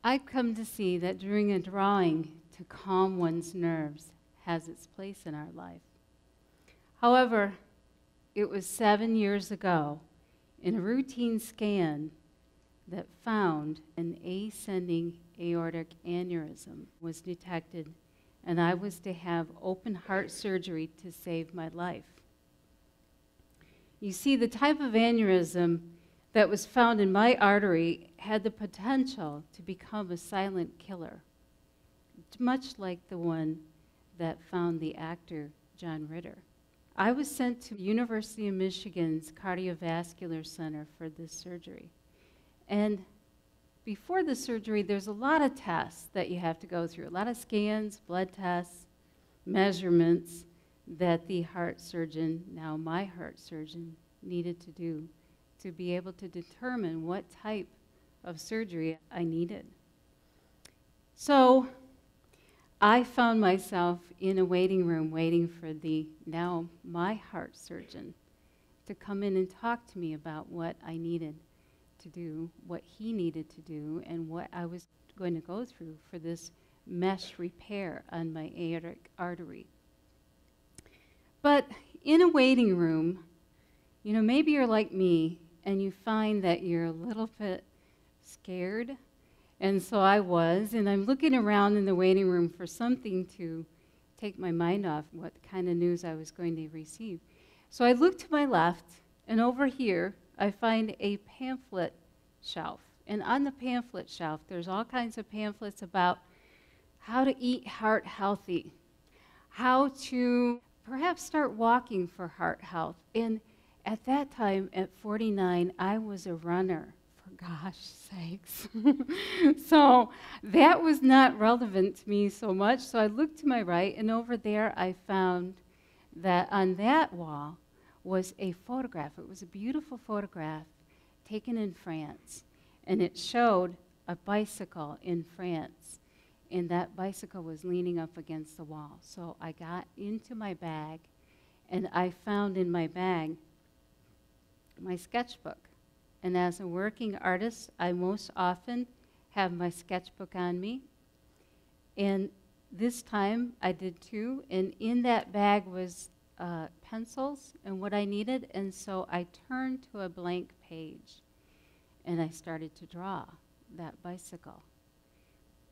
I've come to see that during a drawing, to calm one's nerves has its place in our life. However, it was 7 years ago in a routine scan that found an ascending aortic aneurysm was detected, and I was to have open heart surgery to save my life. You see, the type of aneurysm that was found in my artery had the potential to become a silent killer, much like the one that found the actor John Ritter. I was sent to University of Michigan's Cardiovascular Center for this surgery. And before the surgery, there's a lot of tests that you have to go through, a lot of scans, blood tests, measurements that the heart surgeon, now my heart surgeon, needed to do to be able to determine what type of surgery I needed. So I found myself in a waiting room waiting for now my heart surgeon to come in and talk to me about what I needed to do, what he needed to do, and what I was going to go through for this mesh repair on my aortic artery. But in a waiting room, you know, maybe you're like me and you find that you're a little bit scared. And so I was, and I'm looking around in the waiting room for something to take my mind off what kind of news I was going to receive. So I look to my left, and over here, I find a pamphlet shelf. And on the pamphlet shelf, there's all kinds of pamphlets about how to eat heart healthy, how to perhaps start walking for heart health. And at that time, at 49, I was a runner. Gosh sakes. So that was not relevant to me so much. So I looked to my right, and over there I found that on that wall was a photograph. It was a beautiful photograph taken in France, and it showed a bicycle in France, and that bicycle was leaning up against the wall. So I got into my bag, and I found in my bag my sketchbook. And as a working artist, I most often have my sketchbook on me. And this time I did too. And in that bag was pencils and what I needed. And so I turned to a blank page and I started to draw that bicycle.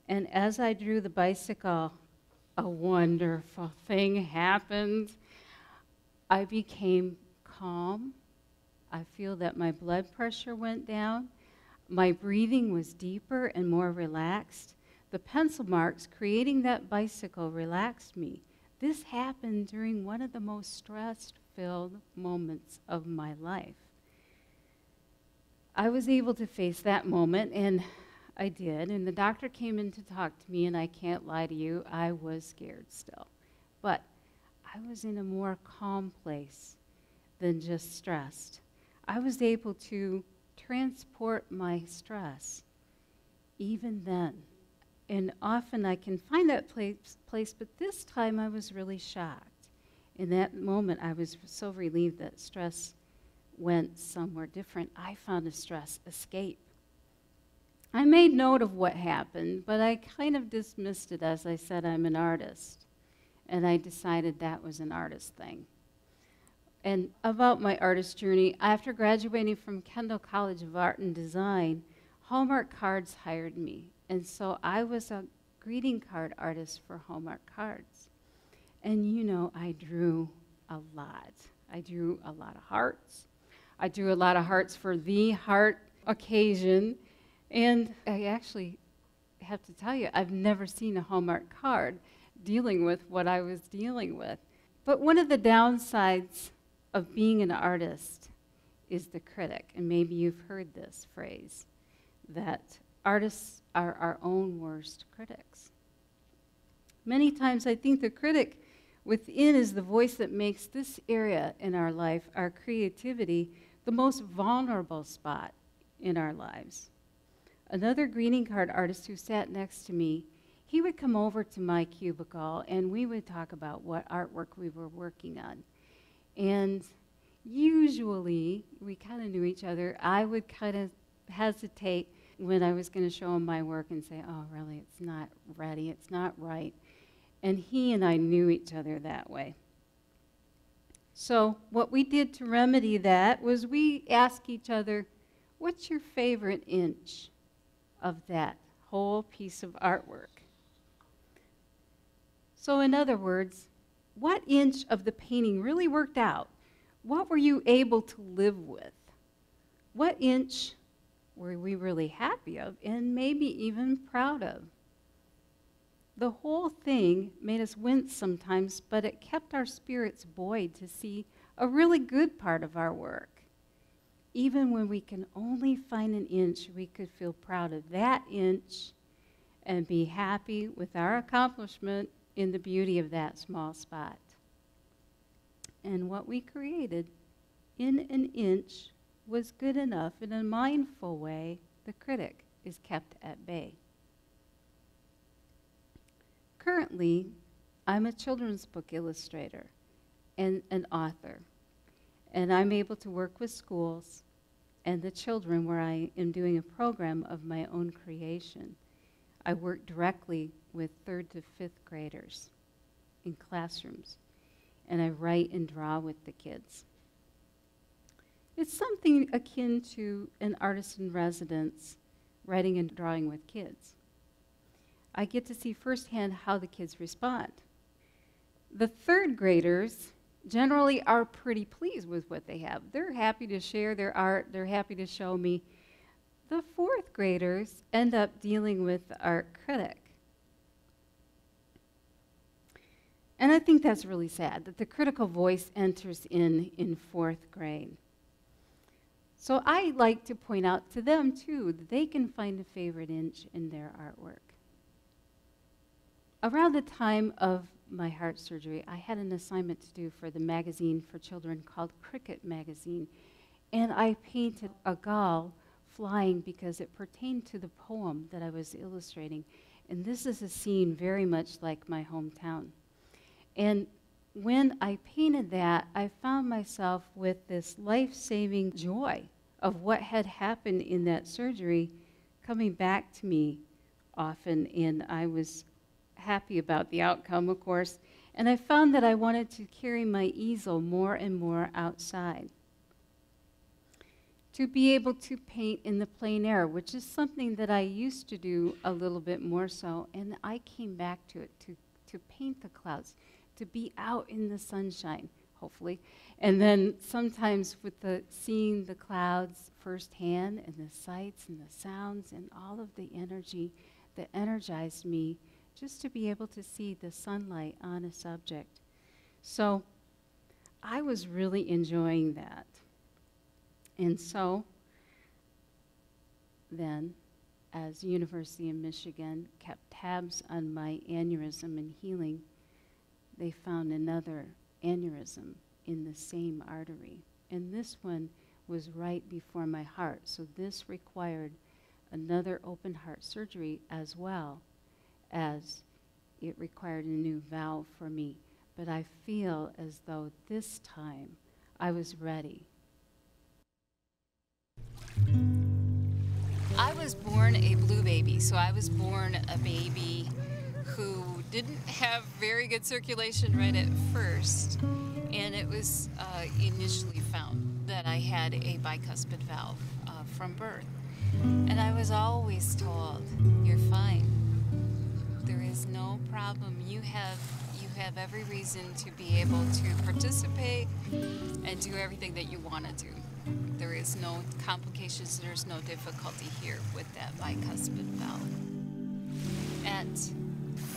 And as I drew the bicycle, a wonderful thing happened. I became calm. I feel that my blood pressure went down. My breathing was deeper and more relaxed. The pencil marks creating that bicycle relaxed me. This happened during one of the most stress-filled moments of my life. I was able to face that moment, and I did. And the doctor came in to talk to me, and I can't lie to you, I was scared still. But I was in a more calm place than just stressed. I was able to transport my stress even then. And often I can find that place, but this time I was really shocked. In that moment, I was so relieved that stress went somewhere different. I found a stress escape. I made note of what happened, but I kind of dismissed it as I said I'm an artist. And I decided that was an artist thing. And about my artist journey, after graduating from Kendall College of Art and Design, Hallmark Cards hired me. And so I was a greeting card artist for Hallmark Cards. And you know, I drew a lot. I drew a lot of hearts. I drew a lot of hearts for the heart occasion. And I actually have to tell you, I've never seen a Hallmark card dealing with what I was dealing with. But one of the downsides of being an artist is the critic. And maybe you've heard this phrase, that artists are our own worst critics. Many times I think the critic within is the voice that makes this area in our life, our creativity, the most vulnerable spot in our lives. Another greeting card artist who sat next to me, he would come over to my cubicle and we would talk about what artwork we were working on. And usually, we kind of knew each other. I would kind of hesitate when I was going to show him my work and say, oh, really, it's not ready, it's not right. And he and I knew each other that way. So what we did to remedy that was we asked each other, what's your favorite inch of that whole piece of artwork? So in other words, what inch of the painting really worked out? What were you able to live with? What inch were we really happy of and maybe even proud of? The whole thing made us wince sometimes, but it kept our spirits buoyed to see a really good part of our work. Even when we can only find an inch, we could feel proud of that inch and be happy with our accomplishment in the beauty of that small spot. And what we created in an inch was good enough. In a mindful way, the critic is kept at bay. Currently, I'm a children's book illustrator and an author, and I'm able to work with schools and the children where I am doing a program of my own creation. I work directly with 3rd to 5th graders in classrooms, and I write and draw with the kids. It's something akin to an artist in residence writing and drawing with kids. I get to see firsthand how the kids respond. The 3rd graders generally are pretty pleased with what they have. They're happy to share their art. They're happy to show me. The 4th graders end up dealing with the art critic. And I think that's really sad, that the critical voice enters in 4th grade. So I like to point out to them, too, that they can find a favorite inch in their artwork. Around the time of my heart surgery, I had an assignment to do for the magazine for children called Critic magazine, and I painted a gull flying because it pertained to the poem that I was illustrating. And this is a scene very much like my hometown. And when I painted that, I found myself with this life-saving joy of what had happened in that surgery coming back to me often, and I was happy about the outcome, of course, and I found that I wanted to carry my easel more and more outside, to be able to paint in the plein air, which is something that I used to do a little bit more so, and I came back to it, to paint the clouds, to be out in the sunshine, hopefully, and then sometimes with seeing the clouds firsthand, and the sights and the sounds and all of the energy that energized me just to be able to see the sunlight on a subject. So I was really enjoying that. And so then, as University of Michigan kept tabs on my aneurysm and healing, they found another aneurysm in the same artery. And this one was right before my heart. So this required another open heart surgery as well, as it required a new valve for me. But I feel as though this time I was ready. I was born a blue baby, so I was born a baby who didn't have very good circulation right at first, and it was initially found that I had a bicuspid valve from birth. And I was always told, you're fine. There is no problem. You have every reason to be able to participate and do everything that you want to do. There is no complications, there's no difficulty here with that bicuspid valve. At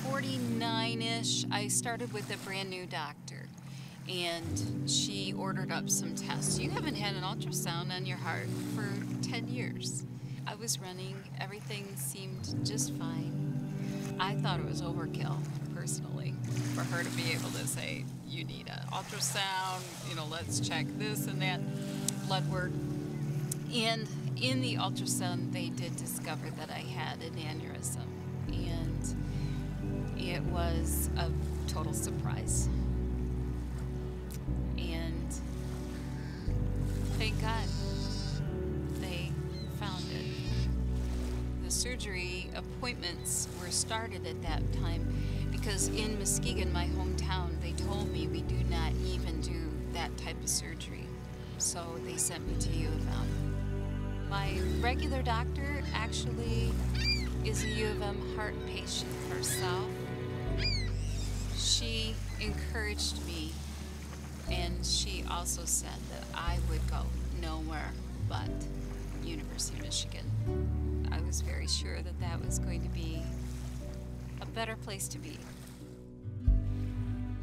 49-ish, I started with a brand new doctor, and she ordered up some tests. You haven't had an ultrasound on your heart for 10 years. I was running, everything seemed just fine. I thought it was overkill, personally, for her to be able to say, you need an ultrasound, let's check this and that, blood work. And in the ultrasound, they did discover that I had an aneurysm, and it was a total surprise. And thank God they found it. surgery appointments were started at that time, because in Muskegon, my hometown, they told me we do not even do that type of surgery. So they sent me to U of M. My regular doctor actually is a U of M heart patient herself. She encouraged me, and she also said that I would go nowhere but University of Michigan. I was very sure that that was going to be a better place to be.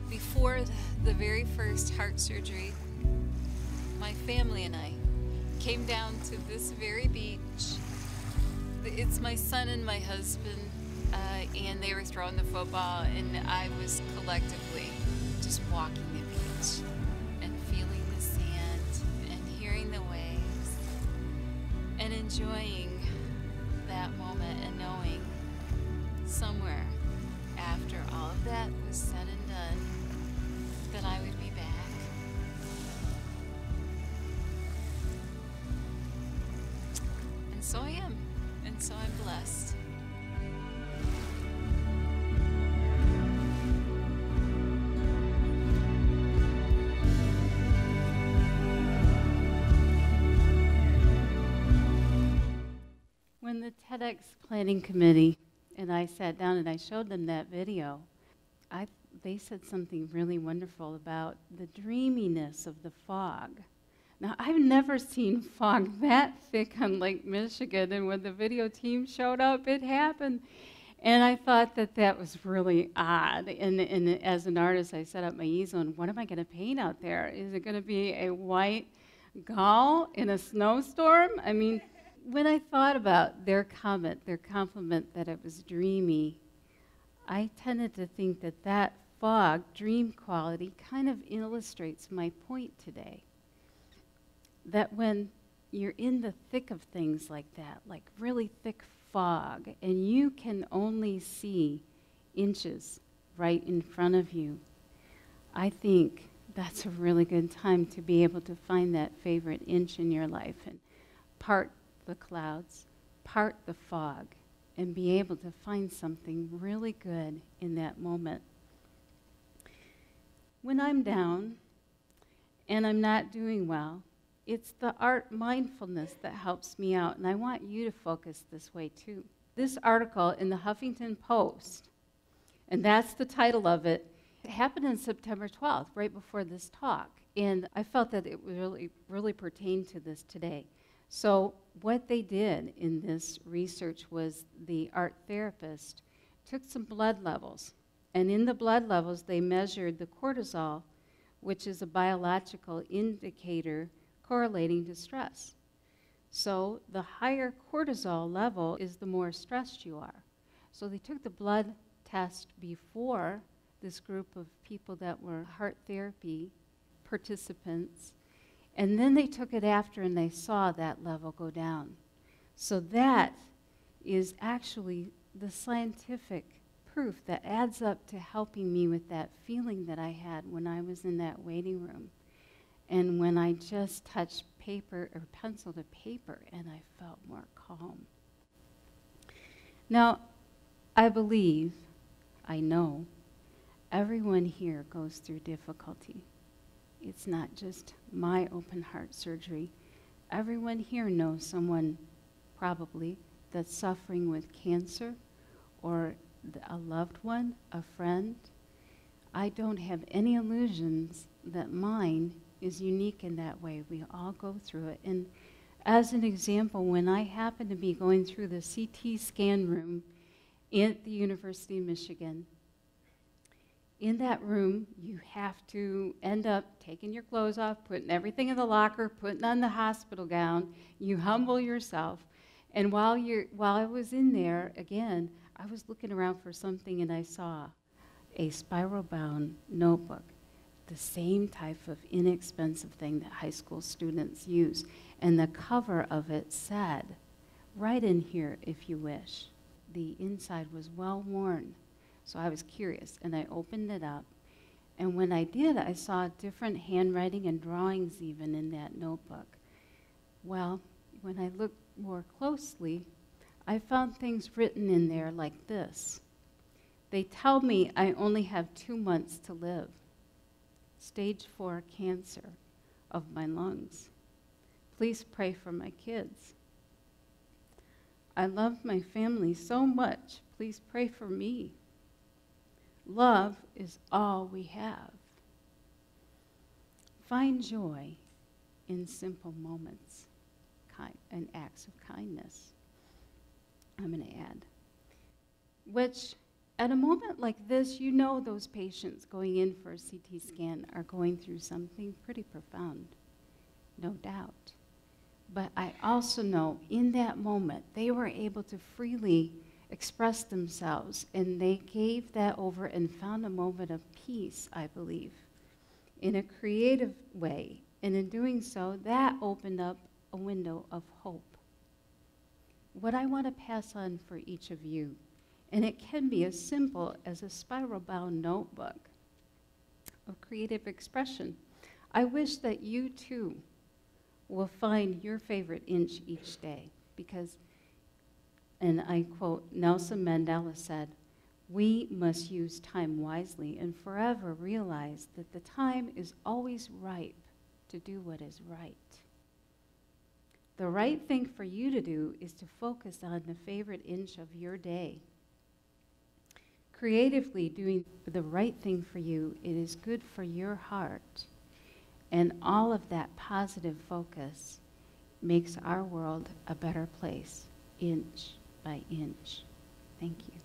Before the very first heart surgery, my family and I came down to this very beach. It's my son and my husband, and they were throwing the football, and I was collectively just walking the beach and feeling the sand and hearing the waves and enjoying that moment and knowing somewhere after all of that was said and done that I would be back. And so I am, and so I'm blessed. When the TEDx planning committee and I sat down and I showed them that video, they said something really wonderful about the dreaminess of the fog. Now, I've never seen fog that thick on Lake Michigan, and when the video team showed up, it happened. And I thought that that was really odd. And as an artist, I set up my easel, and what am I going to paint out there? Is it going to be a white gull in a snowstorm? I mean, when I thought about their comment, their compliment that it was dreamy, I tended to think that that fog, dream quality, kind of illustrates my point today. That when you're in the thick of things like that, like really thick fog, and you can only see inches right in front of you, I think that's a really good time to be able to find that favorite inch in your life and part the clouds, part the fog, and be able to find something really good in that moment. When I'm down and I'm not doing well, it's the art mindfulness that helps me out, and I want you to focus this way too. This article in the Huffington Post, and that's the title of it, it happened on September 12th, right before this talk, and I felt that it really pertained to this today. So what they did in this research was the art therapist took some blood levels, and in the blood levels they measured the cortisol, which is a biological indicator correlating to stress. So the higher cortisol level is the more stressed you are. So they took the blood test before this group of people that were heart therapy participants, and then they took it after and they saw that level go down. So that is actually the scientific proof that adds up to helping me with that feeling that I had when I was in that waiting room. And when I just touched paper or pencil to paper and I felt more calm. Now, I believe, I know, everyone here goes through difficulty. It's not just my open heart surgery. Everyone here knows someone, probably, that's suffering with cancer or a loved one, a friend. I don't have any illusions that mine is unique in that way. We all go through it. And as an example, when I happened to be going through the CT scan room at the University of Michigan, in that room, you have to end up taking your clothes off, putting everything in the locker, putting on the hospital gown. You humble yourself. And while I was in there, again, I was looking around for something and I saw a spiral-bound notebook, the same type of inexpensive thing that high school students use. And the cover of it said, "Write in here if you wish." The inside was well worn. So I was curious, and I opened it up. And when I did, I saw different handwriting and drawings even in that notebook. Well, when I looked more closely, I found things written in there like this. They tell me I only have 2 months to live. Stage 4 cancer of my lungs. Please pray for my kids. I love my family so much. Please pray for me. Love is all we have. Find joy in simple moments and acts of kindness. I'm going to add, which at a moment like this, you know those patients going in for a CT scan are going through something pretty profound, no doubt. But I also know in that moment, they were able to freely express themselves, and they gave that over and found a moment of peace, I believe, in a creative way. And in doing so, that opened up a window of hope. What I want to pass on for each of you, and it can be as simple as a spiral-bound notebook of creative expression. I wish that you too will find your favorite inch each day, because, and I quote, Nelson Mandela said, "We must use time wisely and forever realize that the time is always ripe to do what is right." The right thing for you to do is to focus on the favorite inch of your day. Creatively doing the right thing for you, it is good for your heart. And all of that positive focus makes our world a better place, inch by inch. Thank you.